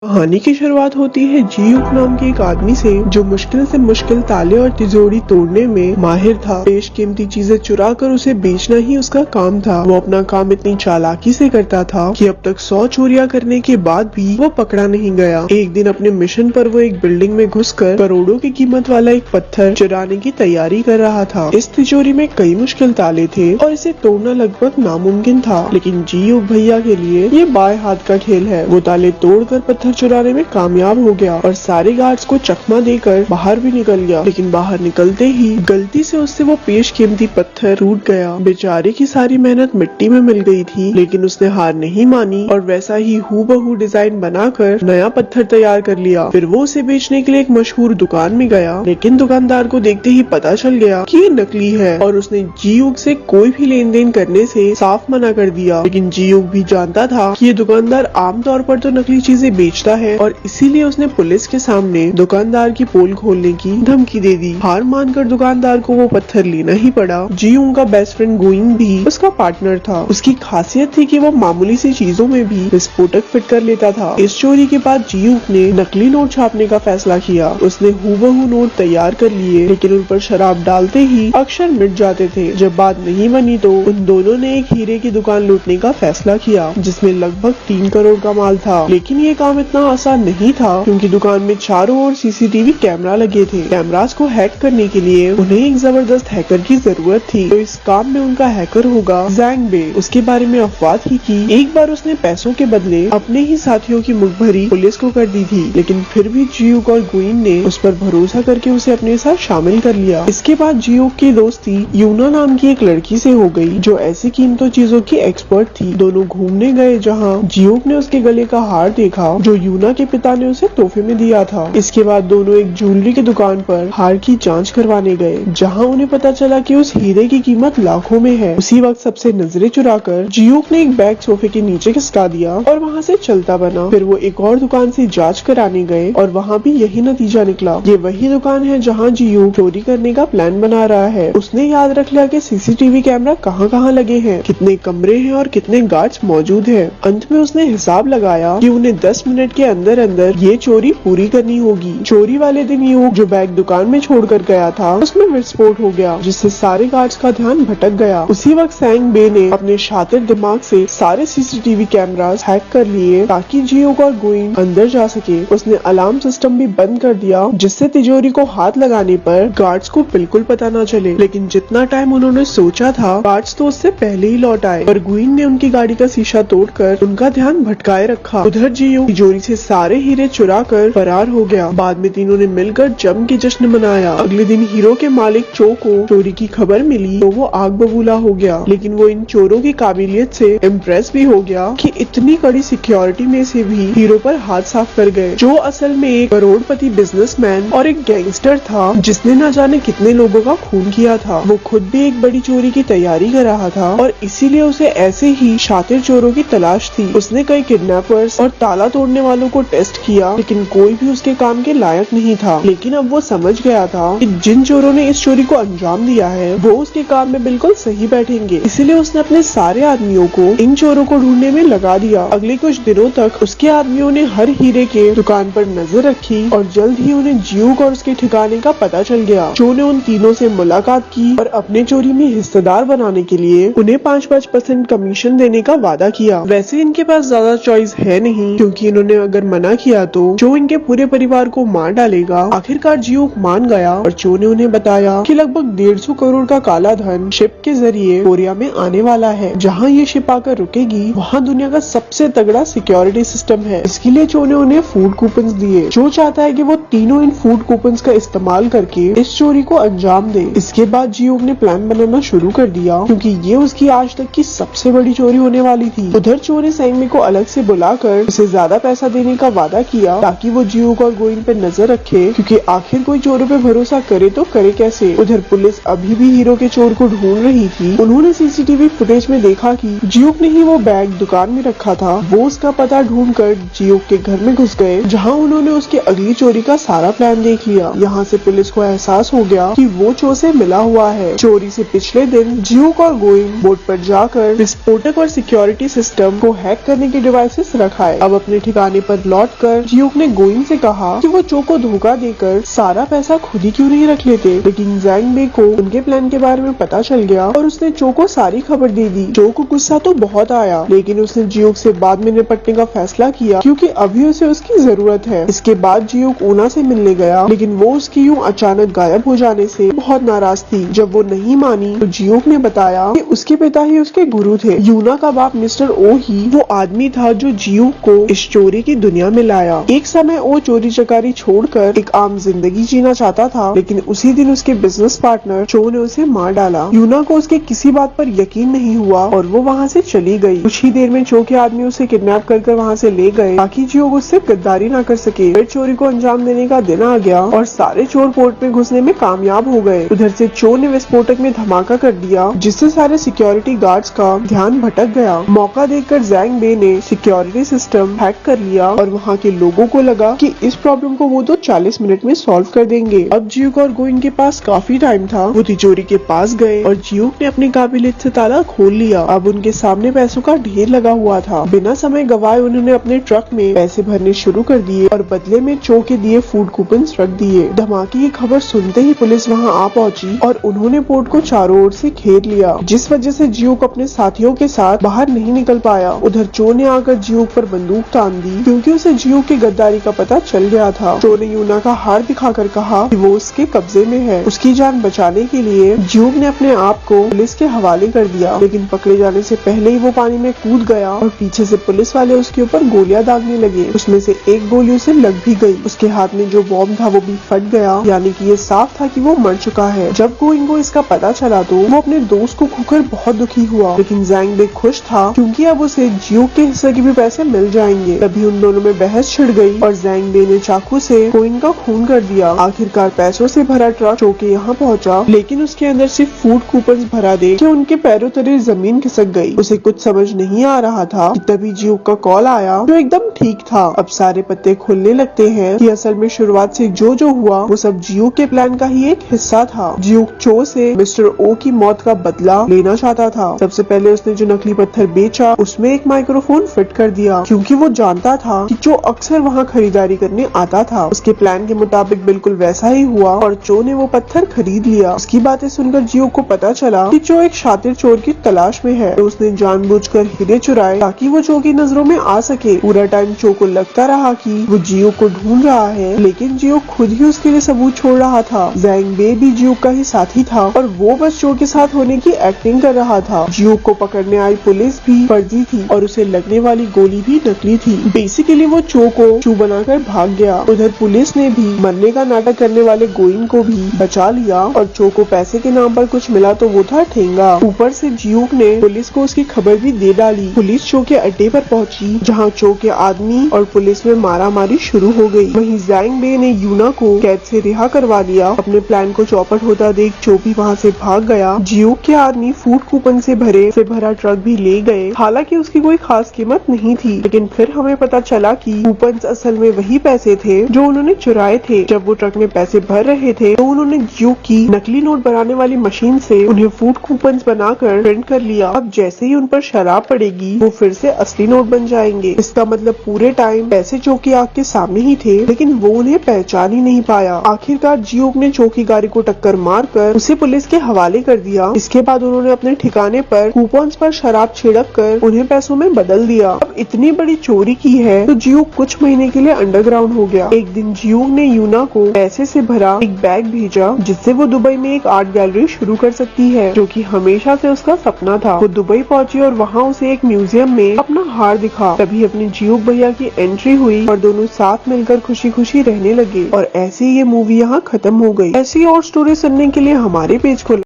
कहानी की शुरुआत होती है जीयूक नाम के एक आदमी से जो मुश्किल से मुश्किल ताले और तिजोरी तोड़ने में माहिर था। बेशकीमती चीजें चुरा कर उसे बेचना ही उसका काम था। वो अपना काम इतनी चालाकी से करता था कि अब तक 100 चोरियां करने के बाद भी वो पकड़ा नहीं गया। एक दिन अपने मिशन पर वो एक बिल्डिंग में घुसकर करोड़ों की कीमत वाला एक पत्थर चुराने की तैयारी कर रहा था। इस तिजोरी में कई मुश्किल ताले थे और इसे तोड़ना लगभग नामुमकिन था, लेकिन जीयूक भैया के लिए ये बाएं हाथ का खेल है। वो ताले तोड़कर पत्थर चुराने में कामयाब हो गया और सारे गार्ड्स को चकमा देकर बाहर भी निकल गया। लेकिन बाहर निकलते ही गलती से उससे वो पेशकीमती पत्थर टूट गया। बेचारे की सारी मेहनत मिट्टी में मिल गई थी, लेकिन उसने हार नहीं मानी और वैसा ही हूबहू डिजाइन बनाकर नया पत्थर तैयार कर लिया। फिर वो उसे बेचने के लिए एक मशहूर दुकान में गया, लेकिन दुकानदार को देखते ही पता चल गया कि ये नकली है और उसने जीयूक से कोई भी लेन देन करने से साफ मना कर दिया। लेकिन जीयूक भी जानता था कि ये दुकानदार आमतौर पर तो नकली चीजें बेचता है और इसीलिए उसने पुलिस के सामने दुकानदार की पोल खोलने की धमकी दे दी। हार मानकर दुकानदार को वो पत्थर लेना ही पड़ा। जीयूक का बेस्ट फ्रेंड गोइंग भी उसका पार्टनर था। उसकी खासियत थी कि वो मामूली सी चीजों में भी विस्फोटक फिट कर लेता था। इस चोरी के बाद जीयूक ने नकली नोट छापने का फैसला किया। उसने हूबहू नोट तैयार कर लिए, लेकिन उन पर शराब डालते ही अक्षर मिट जाते थे। जब बात नहीं बनी तो उन दोनों ने एक हीरे की दुकान लूटने का फैसला किया, जिसमें लगभग 3 करोड़ का माल था। लेकिन ये काम इतना आसान नहीं था, क्योंकि दुकान में चारों ओर सीसीटीवी कैमरा लगे थे। कैमरास को हैक करने के लिए उन्हें एक जबरदस्त हैकर की जरूरत थी। तो इस काम में उनका हैकर होगा जैंग बे। उसके बारे में अफवाह थी कि एक बार उसने पैसों के बदले अपने ही साथियों की मुखभरी पुलिस को कर दी थी, लेकिन फिर भी जीयूक और गुइन ने उस पर भरोसा करके उसे अपने साथ शामिल कर लिया। इसके बाद जीयूक की दोस्ती यूना नाम की एक लड़की से हो गई, जो ऐसी कीमती चीजों की एक्सपर्ट थी। दोनों घूमने गए, जहाँ जीयूक ने उसके गले का हार देखा जो यूना के पिता ने उसे तोहफे में दिया था। इसके बाद दोनों एक ज्वेलरी की दुकान पर हार की जांच करवाने गए, जहां उन्हें पता चला कि उस हीरे की कीमत लाखों में है। उसी वक्त सबसे नजरें चुराकर जीयूक ने एक बैग सोफे के नीचे खिसका दिया और वहां से चलता बना। फिर वो एक और दुकान से जांच कराने गए और वहां भी यही नतीजा निकला। ये वही दुकान है जहां जीयूक चोरी करने का प्लान बना रहा है। उसने याद रख लिया कि सीसीटीवी कैमरा कहाँ कहाँ लगे हैं, कितने कमरे हैं और कितने गार्ड्स मौजूद हैं। अंत में उसने हिसाब लगाया कि उन्हें 10 मिनट के अंदर अंदर ये चोरी पूरी करनी होगी। चोरी वाले दिन यूक जो बैग दुकान में छोड़कर गया था, उसमें विस्फोट हो गया, जिससे सारे गार्ड्स का ध्यान भटक गया। उसी वक्त सैंग बे ने अपने शातिर दिमाग से सारे सीसीटीवी कैमरास हैक कर लिए ताकि जीयूक और गुइन अंदर जा सके। उसने अलार्म सिस्टम भी बंद कर दिया, जिससे तिजोरी को हाथ लगाने पर गार्ड्स को बिल्कुल पता न चले। लेकिन जितना टाइम उन्होंने सोचा था, गार्ड्स तो उससे पहले ही लौट आए और गुइन ने उनकी गाड़ी का शीशा तोड़कर उनका ध्यान भटकाए रखा। उधर जीयूक तिजोरी से सारे हीरे चुरा कर फरार हो गया। बाद में तीनों ने मिलकर जम के जश्न मनाया। अगले दिन हीरो के मालिक चो को चोरी की खबर मिली तो वो आग बबूला हो गया, लेकिन वो इन चोरों की काबिलियत से इम्प्रेस भी हो गया कि इतनी कड़ी सिक्योरिटी में से भी हीरो पर हाथ साफ कर गए। जो असल में एक करोड़पति बिजनेसमैन और एक गैंगस्टर था, जिसने न जाने कितने लोगों का खून किया था। वो खुद भी एक बड़ी चोरी की तैयारी कर रहा था और इसीलिए उसे ऐसे ही शातिर चोरों की तलाश थी। उसने कई किडनैपर्स और ताला तोड़ने वालों को टेस्ट किया, लेकिन कोई भी उसके काम के लायक नहीं था। लेकिन अब वो समझ गया था कि जिन चोरों ने इस चोरी को अंजाम दिया है, वो उसके काम में बिल्कुल सही बैठेंगे। इसीलिए उसने अपने सारे आदमियों को इन चोरों को ढूंढने में लगा दिया। अगले कुछ दिनों तक उसके आदमियों ने हर हीरे के दुकान पर नजर रखी और जल्द ही उन्हें जीयूक और उसके ठिकाने का पता चल गया। चो ने उन तीनों से मुलाकात की और अपने चोरी में हिस्सेदार बनाने के लिए उन्हें 5% कमीशन देने का वादा किया। वैसे इनके पास ज्यादा चॉइस है नहीं, क्योंकि इन्होंने अगर मना किया तो चो इनके पूरे परिवार को मार डालेगा। आखिरकार जीयूक मान गया और चो ने उन्हें बताया कि लगभग 150 करोड़ का काला धन शिप के जरिए कोरिया में आने वाला है। जहां ये शिप आकर रुकेगी, वहां दुनिया का सबसे तगड़ा सिक्योरिटी सिस्टम है। इसके लिए चो ने उन्हें फूड कूपन्स दिए। चो चाहता है कि वो तीनों इन फूड कूपन्स का इस्तेमाल करके इस चोरी को अंजाम दे। इसके बाद जीयूक ने प्लान बनाना शुरू कर दिया, क्योंकि ये उसकी आज तक की सबसे बड़ी चोरी होने वाली थी। उधर चो ने सैंग बे को अलग से बुलाकर उसे ज्यादा पैसा देने का वादा किया ताकि वो जीयूक और गुइन पे नजर रखे, क्योंकि आखिर कोई चोरों पे भरोसा करे तो करे कैसे। उधर पुलिस अभी भी हीरो के चोर को ढूंढ रही थी। उन्होंने सीसीटीवी फुटेज में देखा कि जीयूक ने ही वो बैग दुकान में रखा था। वो उसका पता ढूंढकर जीयूक के घर में घुस गए, जहां उन्होंने उसकी अगली चोरी का सारा प्लान देख लिया। यहाँ से पुलिस को एहसास हो गया कि वो चोर से मिला हुआ है। चोरी से पिछले दिन जीयूक और गुइन बोट पर जाकर विस्फोटक और सिक्योरिटी सिस्टम को हैक करने के डिवाइसेस रखाए। अब अपने ठिकाने ठिकाने पर लौटकर जियोक ने गोइन से कहा कि वो चो को धोखा देकर सारा पैसा खुद ही क्यों नहीं रख लेते, लेकिन जैंग बे को उनके प्लान के बारे में पता चल गया और उसने चो को सारी खबर दे दी। चो को गुस्सा तो बहुत आया, लेकिन उसने जियोक से बाद में निपटने का फैसला किया क्योंकि अभी उसे उसकी जरूरत है। इसके बाद जियोक ऊना से मिलने गया, लेकिन वो उसकी यूं अचानक गायब हो जाने से बहुत नाराज थी। जब वो नहीं मानी तो जियोक ने बताया कि उसके पिता ही उसके गुरु थे। यूना का बाप मिस्टर ओ ही वो आदमी था जो जियोक को इस चोरी की दुनिया में लाया। एक समय ओ चोरी चकारी छोड़कर एक आम जिंदगी जीना चाहता था, लेकिन उसी दिन उसके बिजनेस पार्टनर चो ने उसे मार डाला। यूना को उसके किसी बात पर यकीन नहीं हुआ और वो वहाँ से चली गई। कुछ ही देर में चो के आदमी उसे किडनैप कर वहाँ से ले गए ताकि जियोक उससे गद्दारी ना कर सके। फिर चोरी को अंजाम देने का दिन आ गया और सारे चोर पोर्ट में घुसने में कामयाब हो गए। उधर से चो ने विस्फोटक में धमाका कर दिया, जिससे सारे सिक्योरिटी गार्ड्स का ध्यान भटक गया। मौका देखकर जैंग बे ने सिक्योरिटी सिस्टम हैक कर लिया और वहाँ के लोगों को लगा कि इस प्रॉब्लम को वो तो 40 मिनट में सॉल्व कर देंगे। अब जियोक और गोइन के पास काफी टाइम था। वो तिजोरी के पास गए और जियोक ने अपनी काबिलियत से ताला खोल लिया। अब उनके सामने पैसों का ढेर लगा हुआ था। बिना समय गवाए उन्होंने अपने ट्रक में पैसे भरने शुरू कर दिए और बदले में चो के दिए फूड कूपन्स रख दिए। धमाके की खबर सुनते ही पुलिस वहाँ आ पहुंची और उन्होंने पोर्ट को चारों ओर से घेर लिया, जिस वजह से जियोक अपने साथियों के साथ बाहर नहीं निकल पाया। उधर चो ने आकर जियोक पर बंदूक तान दी क्योंकि उसे जियोक की गद्दारी का पता चल गया था। चो ने यूना का हार दिखाकर कहा कि वो उसके कब्जे में है। उसकी जान बचाने के लिए जियोक ने अपने आप को पुलिस के हवाले कर दिया, लेकिन पकड़े जाने से पहले ही वो पानी में कूद गया और पीछे से पुलिस वाले उसके ऊपर गोलियां दागने लगे। उसमें से एक गोली उसे लग भी गई। उसके हाथ में जो बॉम्ब था वो भी फट गया, यानी कि ये साफ था कि वो मर चुका है। जब गोइन को इसका पता चला तो वो अपने दोस्त को खोकर बहुत दुखी हुआ, लेकिन जैंग बे खुश था क्योंकि अब उसे जियोक के हिस्से के भी पैसे मिल जाएंगे। तभी उन दोनों में बहस छिड़ गई और जैंग बे ने चाकू से गोइन का खून कर दिया। आखिरकार पैसों से भरा ट्रक चो के यहाँ पहुँचा, लेकिन उसके अंदर सिर्फ फूड कूपन्स भरा देख के उनके पैरों तले जमीन खिसक गई। उसे कुछ समझ नहीं आ रहा था कि तभी जियोक का कॉल आया जो एकदम ठीक था। अब सारे पत्ते खुलने लगते हैं कि असल में शुरुआत से जो हुआ वो सब जियोक के प्लान का ही एक हिस्सा था। जियोक चो से मिस्टर ओ की मौत का बदला लेना चाहता था। सबसे पहले उसने जो नकली पत्थर बेचा उसमें एक माइक्रोफोन फिट कर दिया क्योंकि वो जानता था कि चो अक्सर वहाँ खरीदारी करने आता था। उसके प्लान के मुताबिक बिल्कुल वैसा ही हुआ और चो ने वो पत्थर खरीद लिया। उसकी बातें सुनकर जियोक को पता चला कि चो एक शातिर चोर की तलाश में है, तो उसने जानबूझकर हीरे चुराए ताकि वो चो की नजरों में आ सके। पूरा टाइम चो को लगता रहा कि वो जियोक को ढूंढ रहा है, लेकिन जियोक खुद ही उसके लिए सबूत छोड़ रहा था। जैंग बे भी जियोक का ही साथी था और वो बस चो के साथ होने की एक्टिंग कर रहा था। जियोक को पकड़ने आई पुलिस भी फर्जी थी और उसे लगने वाली गोली भी नकली थी। बेसिकली वो चो को चू बनाकर भाग गया। उधर पुलिस ने भी मरने का नाटक करने वाले गोइन को भी बचा लिया और चो को पैसे के नाम पर कुछ मिला तो वो था ठेंगा। ऊपर से जियोक ने पुलिस को उसकी खबर भी दे डाली। पुलिस चो के अड्डे पर पहुंची जहां चो के आदमी और पुलिस में मारामारी शुरू हो गई। वहीं जैंग बे ने यूना को कैद से रिहा करवा लिया। अपने प्लान को चौपट होता देख चो भी वहां से भाग गया। जियोक के आदमी फूड कूपन से भरा ट्रक भी ले गए। हालांकि उसकी कोई खास कीमत नहीं थी, लेकिन फिर हमें पता चला कि कूपन असल में वही पैसे थे जो उन्होंने चुराए थे। जब वो ट्रक में पैसे भर रहे थे तो उन्होंने जियोक की नकली नोट बनाने वाली मशीन से उन्हें फूड कूपन बनाकर प्रिंट कर लिया। अब जैसे ही उन पर शराब पड़ेगी वो फिर से असली नोट बन जाएंगे। इसका मतलब पूरे टाइम पैसे चो की आंख के सामने ही थे, लेकिन वो उन्हें पहचान ही नहीं पाया। आखिरकार जियोक ने चो की गाड़ी को टक्कर मारकर उसे पुलिस के हवाले कर दिया। इसके बाद उन्होंने अपने ठिकाने पर कूपन्स पर शराब छिड़क कर उन्हें पैसों में बदल दिया। अब इतनी बड़ी चोरी की है तो जियोक कुछ महीने के लिए अंडरग्राउंड हो गया। एक दिन जियोक ने यूना को पैसे से भरा एक बैग भेजा जिससे वो दुबई में एक आर्ट गैलरी शुरू कर सकती है, जो कि हमेशा से उसका सपना था। वो दुबई पहुंची और वहाँ उसे एक म्यूजियम में अपना हार दिखा। तभी अपने जियोक भैया की एंट्री हुई और दोनों साथ मिलकर खुशी खुशी रहने लगे। और ऐसे ये मूवी यहाँ खत्म हो गई। ऐसी और स्टोरी सुनने के लिए हमारे पेज को